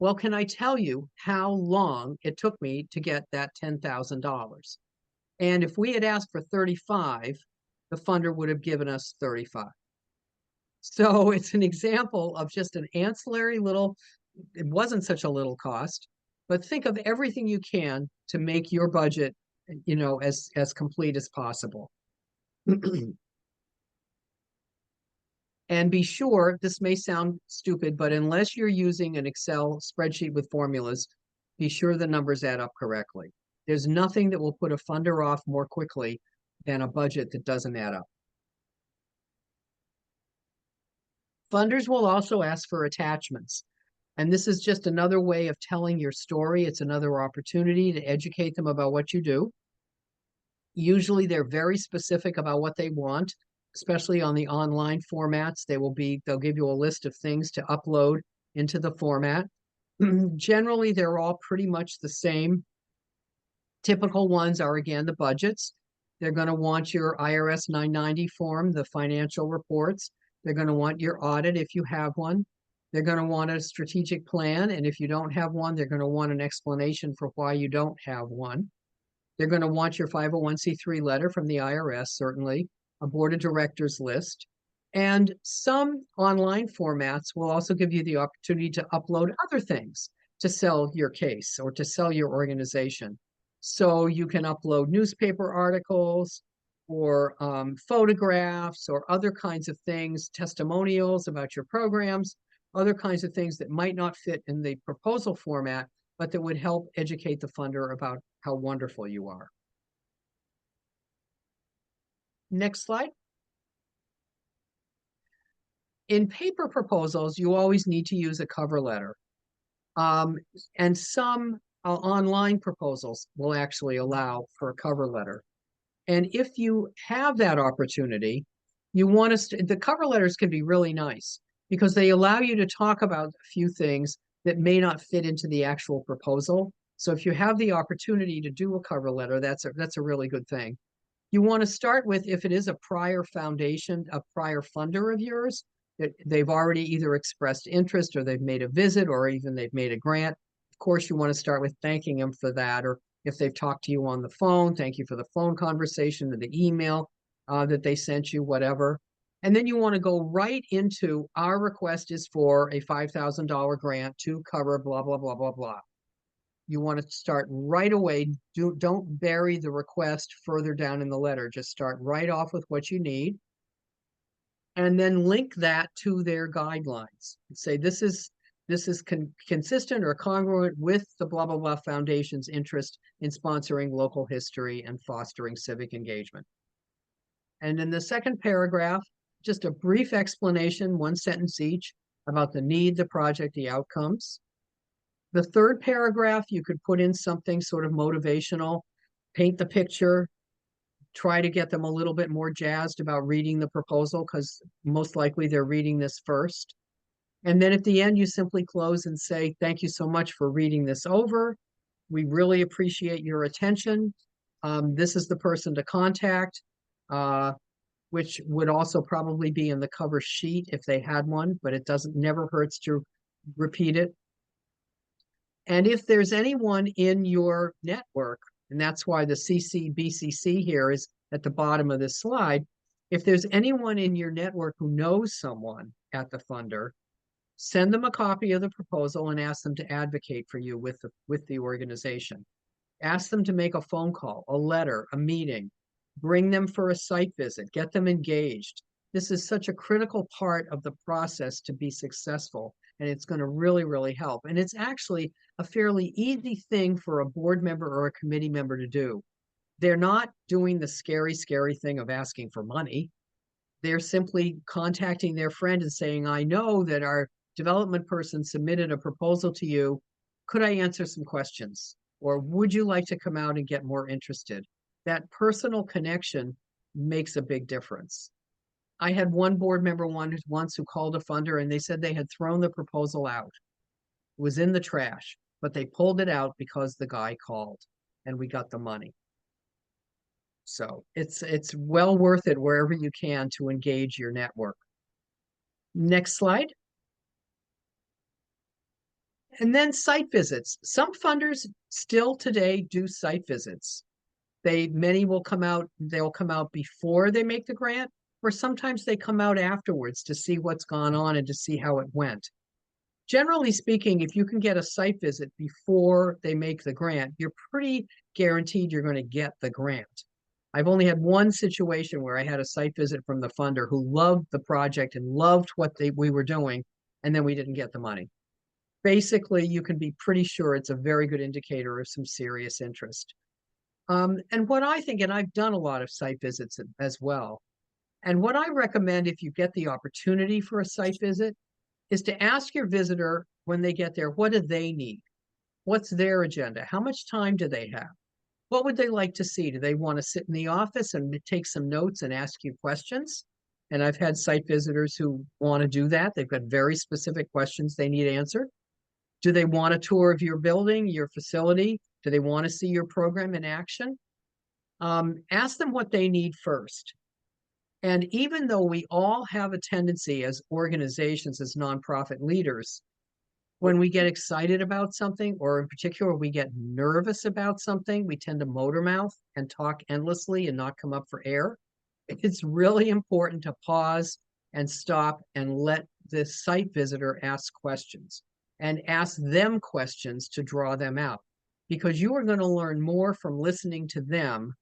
Well, can I tell you how long it took me to get that $10,000? And if we had asked for 35, the funder would have given us 35. So it's an example of just an ancillary little, it wasn't such a little cost, but think of everything you can to make your budget, as complete as possible. And be sure, this may sound stupid, but unless you're using an Excel spreadsheet with formulas, be sure the numbers add up correctly. There's nothing that will put a funder off more quickly than a budget that doesn't add up. Funders will also ask for attachments. And this is just another way of telling your story. It's another opportunity to educate them about what you do. Usually they're very specific about what they want, especially on the online formats. They'll give you a list of things to upload into the format. Generally, they're all pretty much the same. Typical ones are, again, the budgets. They're going to want your IRS 990 form, the financial reports. They're going to want your audit if you have one. They're going to want a strategic plan. And if you don't have one, they're going to want an explanation for why you don't have one. They're going to want your 501c3 letter from the IRS, certainly, a board of directors list. And some online formats will also give you the opportunity to upload other things to sell your case or to sell your organization. So you can upload newspaper articles or photographs or other kinds of things, testimonials about your programs, other kinds of things that might not fit in the proposal format, but that would help educate the funder about how wonderful you are. Next slide. In paper proposals, you always need to use a cover letter. And some online proposals will actually allow for a cover letter. And if you have that opportunity, you want to, the cover letters can be really nice because they allow you to talk about a few things that may not fit into the actual proposal. So if you have the opportunity to do a cover letter, that's a really good thing. You want to start with, if it is a prior foundation, a prior funder of yours, that they've already either expressed interest or they've made a visit or even they've made a grant. Of course, you want to start with thanking them for that, or if they've talked to you on the phone, thank you for the phone conversation or the email that they sent you, whatever. And then you want to go right into, our request is for a $5,000 grant to cover blah, blah, blah, blah, blah. You want to start right away. Don't bury the request further down in the letter. Just start right off with what you need. And then link that to their guidelines. Say this is consistent or congruent with the blah, blah, blah foundation's interest in sponsoring local history and fostering civic engagement. And in the second paragraph, just a brief explanation, one sentence each, about the need, the project, the outcomes. The third paragraph, you could put in something sort of motivational. paint the picture, try to get them a little bit more jazzed about reading the proposal, because most likely they're reading this first. And then at the end, you simply close and say, thank you so much for reading this over. We really appreciate your attention. This is the person to contact, which would also probably be in the cover sheet if they had one, but it never hurts to repeat it. And if there's anyone in your network, and that's why the CCBCC here is at the bottom of this slide, if there's anyone in your network who knows someone at the funder, send them a copy of the proposal and ask them to advocate for you with the organization. Ask them to make a phone call, a letter, a meeting, bring them for a site visit, get them engaged. This is such a critical part of the process to be successful, and it's going to really, really help. And it's actually a fairly easy thing for a board member or a committee member to do. They're not doing the scary, scary thing of asking for money. They're simply contacting their friend and saying, I know that our development person submitted a proposal to you. Could I answer some questions? Or would you like to come out and get more interested? That personal connection makes a big difference. I had one board member once who called a funder and they said they had thrown the proposal out. It was in the trash, but they pulled it out because the guy called and we got the money. So it's well worth it wherever you can to engage your network. Next slide. And then site visits. Some funders still today do site visits. Many will come out, they'll come out before they make the grant, or sometimes they come out afterwards to see what's gone on and to see how it went. Generally speaking, if you can get a site visit before they make the grant, you're pretty guaranteed you're going to get the grant. I've only had one situation where I had a site visit from the funder who loved the project and loved what we were doing, and then we didn't get the money. Basically, you can be pretty sure it's a very good indicator of some serious interest. And what I think, and I've done a lot of site visits as well, and what I recommend if you get the opportunity for a site visit is to ask your visitor when they get there, what do they need? What's their agenda? How much time do they have? What would they like to see? Do they want to sit in the office and take some notes and ask you questions? And I've had site visitors who want to do that. They've got very specific questions they need answered. Do they want a tour of your building, your facility? Do they want to see your program in action? Ask them what they need first. And even though we all have a tendency as organizations, as nonprofit leaders, when we get excited about something, or in particular, we get nervous about something, we tend to motor mouth and talk endlessly and not come up for air. It's really important to pause and stop and let the site visitor ask questions and ask them questions to draw them out, because you are going to learn more from listening to them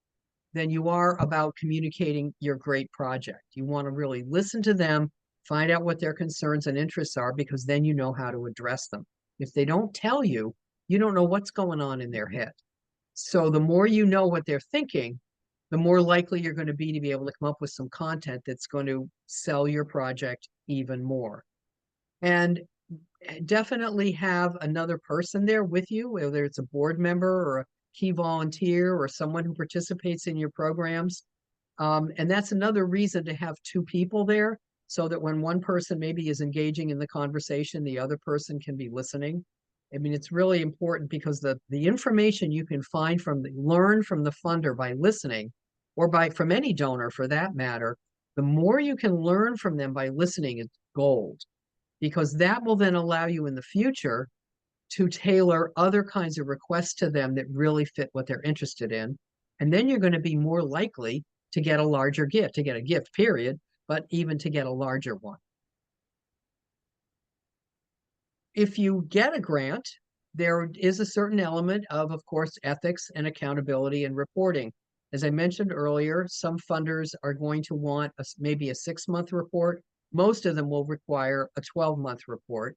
than you are about communicating your great project. You want to really listen to them, find out what their concerns and interests are, because then you know how to address them. If they don't tell you, you don't know what's going on in their head. So the more you know what they're thinking, the more likely you're going to be able to come up with some content that's going to sell your project even more. And definitely have another person there with you, whether it's a board member or a key volunteer or someone who participates in your programs. And that's another reason to have two people there, so that when one person maybe is engaging in the conversation, the other person can be listening. I mean, it's really important, because the information you can learn from the funder by listening, or from any donor for that matter, the more you can learn from them by listening is gold, because that will then allow you in the future to tailor other kinds of requests to them that really fit what they're interested in. And then you're going to be more likely to get a larger gift, to get a gift, period, but even to get a larger one. If you get a grant, there is a certain element of course, ethics and accountability and reporting. As I mentioned earlier, some funders are going to want maybe a 6-month report. Most of them will require a 12-month report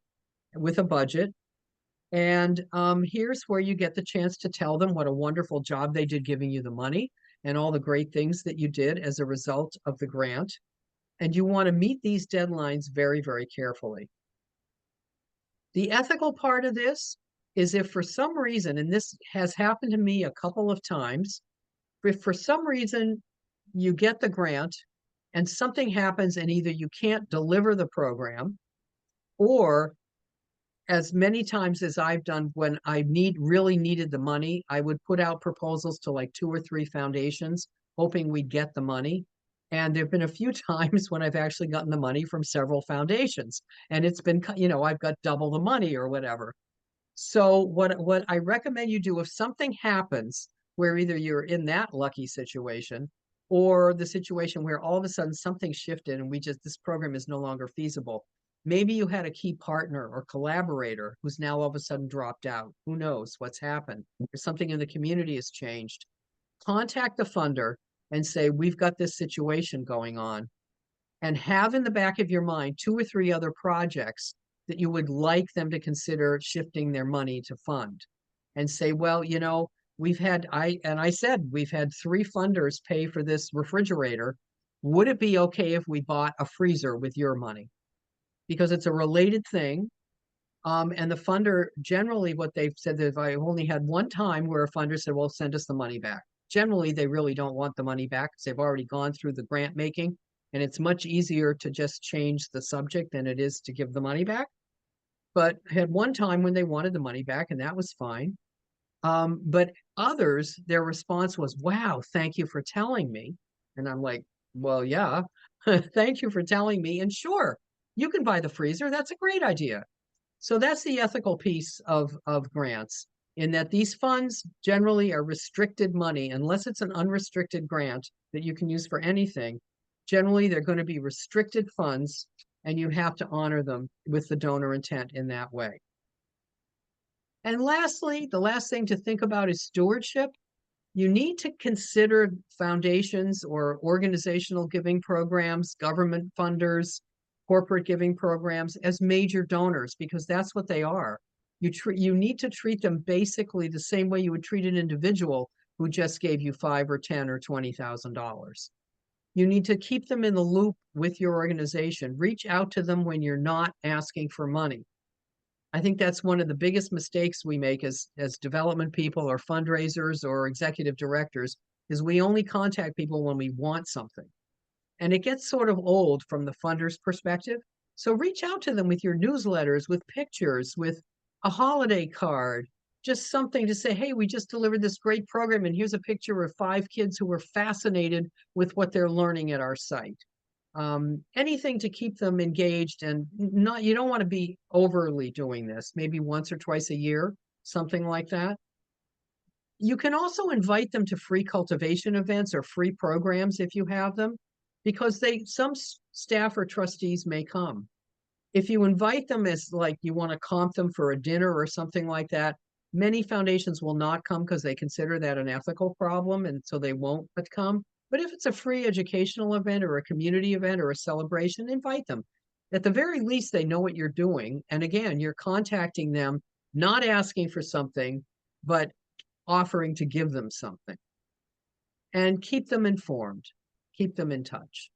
with a budget. And here's where you get the chance to tell them what a wonderful job they did giving you the money and all the great things that you did as a result of the grant. And you want to meet these deadlines very, very carefully. The ethical part of this is, if for some reason, and this has happened to me a couple of times, if for some reason you get the grant and something happens and either you can't deliver the program, or as many times as I've done when I really needed the money, I would put out proposals to like 2 or 3 foundations, hoping we'd get the money. And there've been a few times when I've actually gotten the money from several foundations, and it's been, I've got double the money or whatever. So what I recommend you do if something happens where either you're in that lucky situation or the situation where all of a sudden something shifted and this program is no longer feasible. Maybe you had a key partner or collaborator who's now all of a sudden dropped out. Who knows what's happened? Or something in the community has changed. Contact the funder and say, we've got this situation going on, and have in the back of your mind 2 or 3 other projects that you would like them to consider shifting their money to fund, and say, well, we've had, I said, we've had 3 funders pay for this refrigerator. Would it be okay if we bought a freezer with your money? Because it's a related thing. And the funder, generally what they've said, that I only had one time where a funder said, well, send us the money back. Generally, they really don't want the money back because they've already gone through the grant making, and it's much easier to just change the subject than it is to give the money back. But I had one time when they wanted the money back, and that was fine. But others, their response was, wow, thank you for telling me. And I'm like, well, yeah, thank you for telling me. And sure, you can buy the freezer. That's a great idea. So that's the ethical piece of grants, in that these funds generally are restricted money, unless it's an unrestricted grant that you can use for anything. Generally, they're going to be restricted funds, and you have to honor them with the donor intent in that way. And lastly, the last thing to think about is stewardship. You need to consider foundations or organizational giving programs, government funders, corporate giving programs as major donors, because that's what they are. You need to treat them basically the same way you would treat an individual who just gave you $5 or $10 or $20,000. You need to keep them in the loop with your organization. Reach out to them when you're not asking for money. I think that's one of the biggest mistakes we make as development people or fundraisers or executive directors, is we only contact people when we want something. And it gets sort of old from the funder's perspective. So reach out to them with your newsletters, with pictures, with a holiday card, just something to say, hey, we just delivered this great program, and here's a picture of 5 kids who were fascinated with what they're learning at our site. Anything to keep them engaged, and you don't want to be overly doing this, maybe once or twice a year, something like that. You can also invite them to free cultivation events or free programs if you have them, because some staff or trustees may come. If you invite them as like you want to comp them for a dinner or something like that, many foundations will not come because they consider that an ethical problem, and so they won't come. But if it's a free educational event or a community event or a celebration, invite them. At the very least, they know what you're doing. And again, you're contacting them, not asking for something, but offering to give them something. And keep them informed, keep them in touch.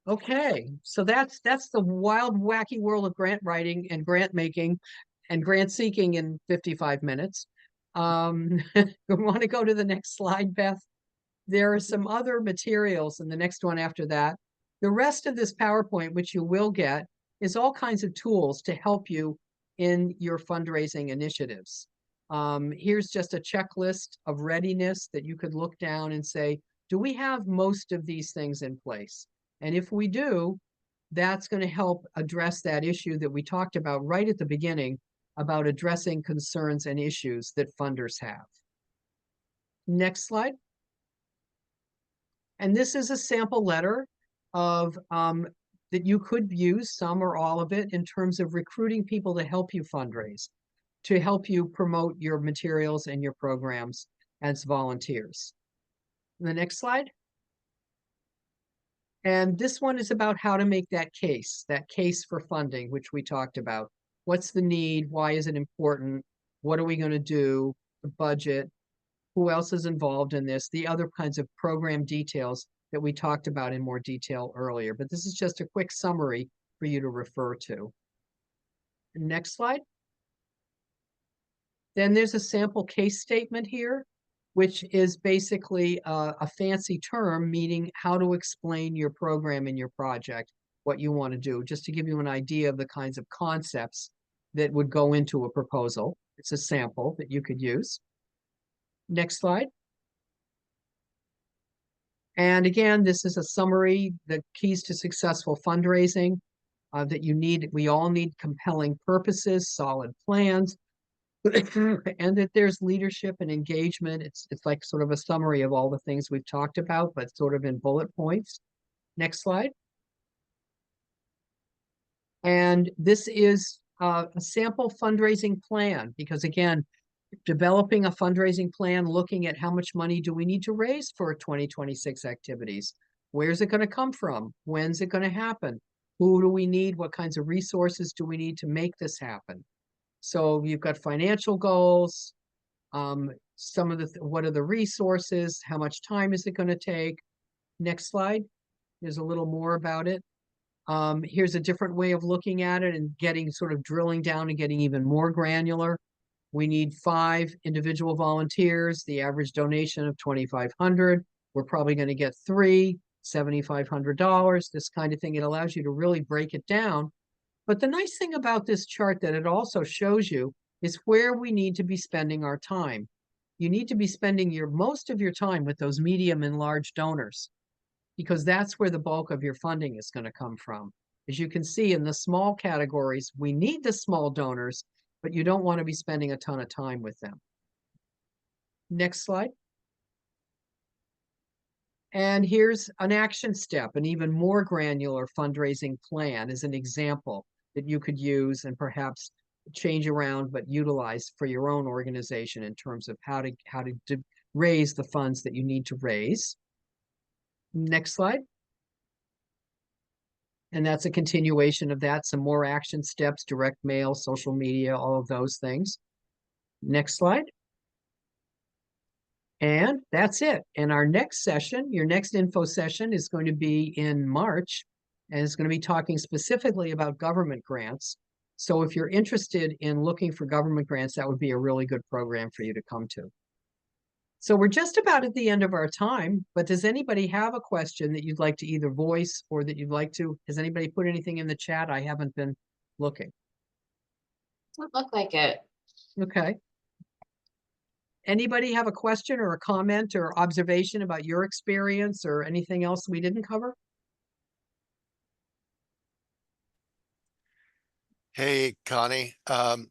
Okay, so that's the wild, wacky world of grant writing and grant making and grant seeking in 55 minutes. We want to go to the next slide, Beth? There are some other materials in the next one after that. The rest of this PowerPoint, which you will get, is all kinds of tools to help you in your fundraising initiatives. Here's just a checklist of readiness that you could look down and say, do we have most of these things in place? And if we do, that's going to help address that issue that we talked about right at the beginning, about addressing concerns and issues that funders have. Next slide. And this is a sample letter of that you could use, some or all of it, in terms of recruiting people to help you fundraise, to help you promote your materials and your programs as volunteers. The next slide. And this one is about how to make that case for funding, which we talked about. What's the need? Why is it important? What are we going to do? The budget. Who else is involved in this? The other kinds of program details that we talked about in more detail earlier. But this is just a quick summary for you to refer to. Next slide. Then there's a sample case statement here which is basically a fancy term meaning how to explain your program and your project, what you want to do, just to give you an idea of the kinds of concepts that would go into a proposal. It's a sample that you could use. Next slide. And again, this is a summary, the keys to successful fundraising that you need. We all need compelling purposes, solid plans, and that there's leadership and engagement. It's like sort of a summary of all the things we've talked about, but sort of in bullet points. Next slide. And this is a sample fundraising plan, because again, developing a fundraising plan, looking at how much money do we need to raise for 2026 activities? Where's it going to come from? When's it going to happen? Who do we need? What kinds of resources do we need to make this happen? So you've got financial goals, some of what are the resources? How much time is it going to take? Next slide. There's a little more about it. Here's a different way of looking at it and getting sort of drilling down and getting even more granular. We need 5 individual volunteers, the average donation of 2,500. We're probably going to get 3, $7,500, this kind of thing. It allows you to really break it down. But the nice thing about this chart that it also shows you is where we need to be spending our time. You need to be spending most of your time with those medium and large donors, because that's where the bulk of your funding is going to come from. As you can see in the small categories, we need the small donors, but you don't want to be spending a ton of time with them. Next slide. And here's an action step, an even more granular fundraising plan as an example that you could use and perhaps change around, but utilize for your own organization in terms of how to raise the funds that you need to raise. Next slide. And that's a continuation of that, some more action steps, direct mail, social media, all of those things. Next slide. And that's it. And our next session, your next info session, is going to be in March, and it's going to be talking specifically about government grants. So if you're interested in looking for government grants, that would be a really good program for you to come to. So we're just about at the end of our time, but does anybody have a question that you'd like to either voice or that you'd like to, has anybody put anything in the chat? I haven't been looking. Doesn't look like it. Okay. Anybody have a question or a comment or observation about your experience or anything else we didn't cover? Hey, Connie.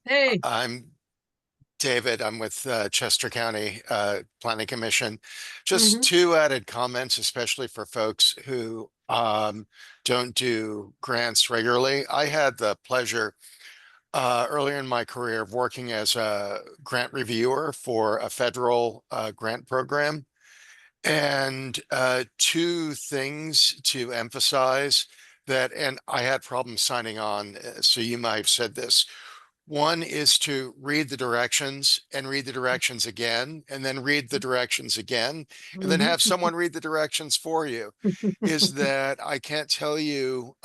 Hey. I'm David. I'm with Chester County Planning Commission. Just Mhm. 2 added comments, especially for folks who don't do grants regularly. I had the pleasure earlier in my career of working as a grant reviewer for a federal grant program. And 2 things to emphasize that, and I had problems signing on, so you might have said this. One is to read the directions and read the directions again, and then read the directions again, and then Mhm. have someone read the directions for you. Is that I can't tell you,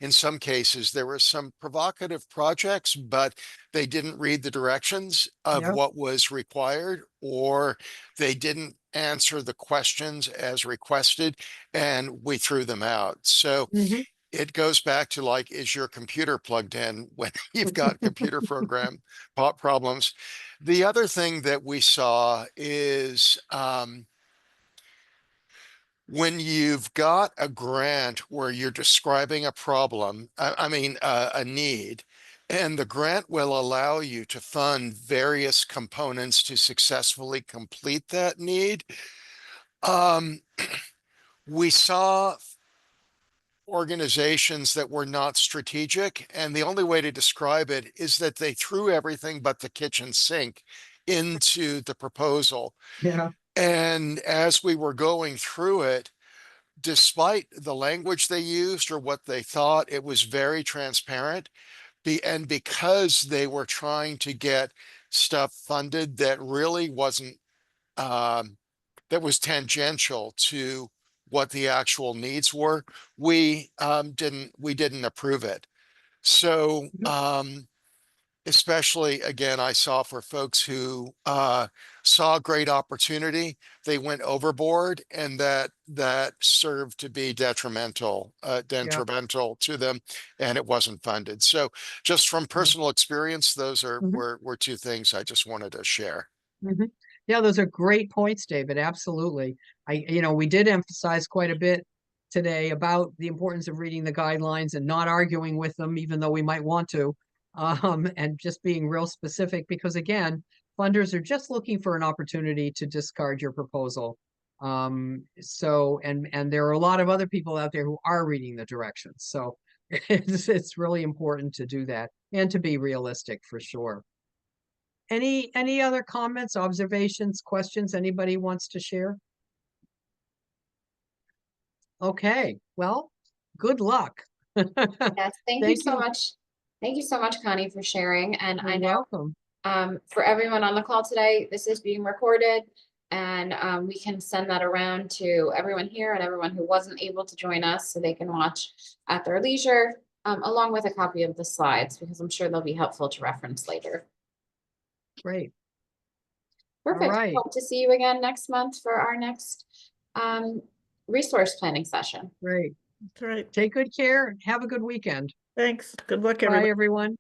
in some cases, there were some provocative projects, but they didn't read the directions of Yeah. what was required, or they didn't answer the questions as requested, and we threw them out. So Mhm. it goes back to like, is your computer plugged in when you've got computer program problems? The other thing that we saw is when you've got a grant where you're describing a problem, a need, and the grant will allow you to fund various components to successfully complete that need. Um, we saw organizations that were not strategic. And the only way to describe it is that they threw everything but the kitchen sink into the proposal. Yeah. And as we were going through it, despite the language they used or what they thought, it was very transparent. And because they were trying to get stuff funded that really wasn't um, that was tangential to what the actual needs were, we didn't approve it. So Mhm. especially again, I saw for folks who saw great opportunity, they went overboard, and that served to be detrimental to them, and it wasn't funded. So just from personal experience, those Mhm. were two things I just wanted to share. Mhm. Yeah, those are great points, David. Absolutely. We did emphasize quite a bit today about the importance of reading the guidelines and not arguing with them, even though we might want to, and just being real specific, because again, funders are just looking for an opportunity to discard your proposal. And there are a lot of other people out there who are reading the directions. So it's really important to do that and to be realistic for sure. Any other comments, observations, questions anybody wants to share? Okay, well, good luck. Yes, thank you Thank so you. much. Thank you so much, Connie, for sharing. And You're I know welcome. for everyone on the call today, this is being recorded, and we can send that around to everyone here and everyone who wasn't able to join us so they can watch at their leisure, along with a copy of the slides, because I'm sure they'll be helpful to reference later. Great. Perfect. right. Hope to see you again next month for our next resource planning session. Great. That's right. Take good care. Have a good weekend. Thanks. Good luck, Bye, everybody. everyone.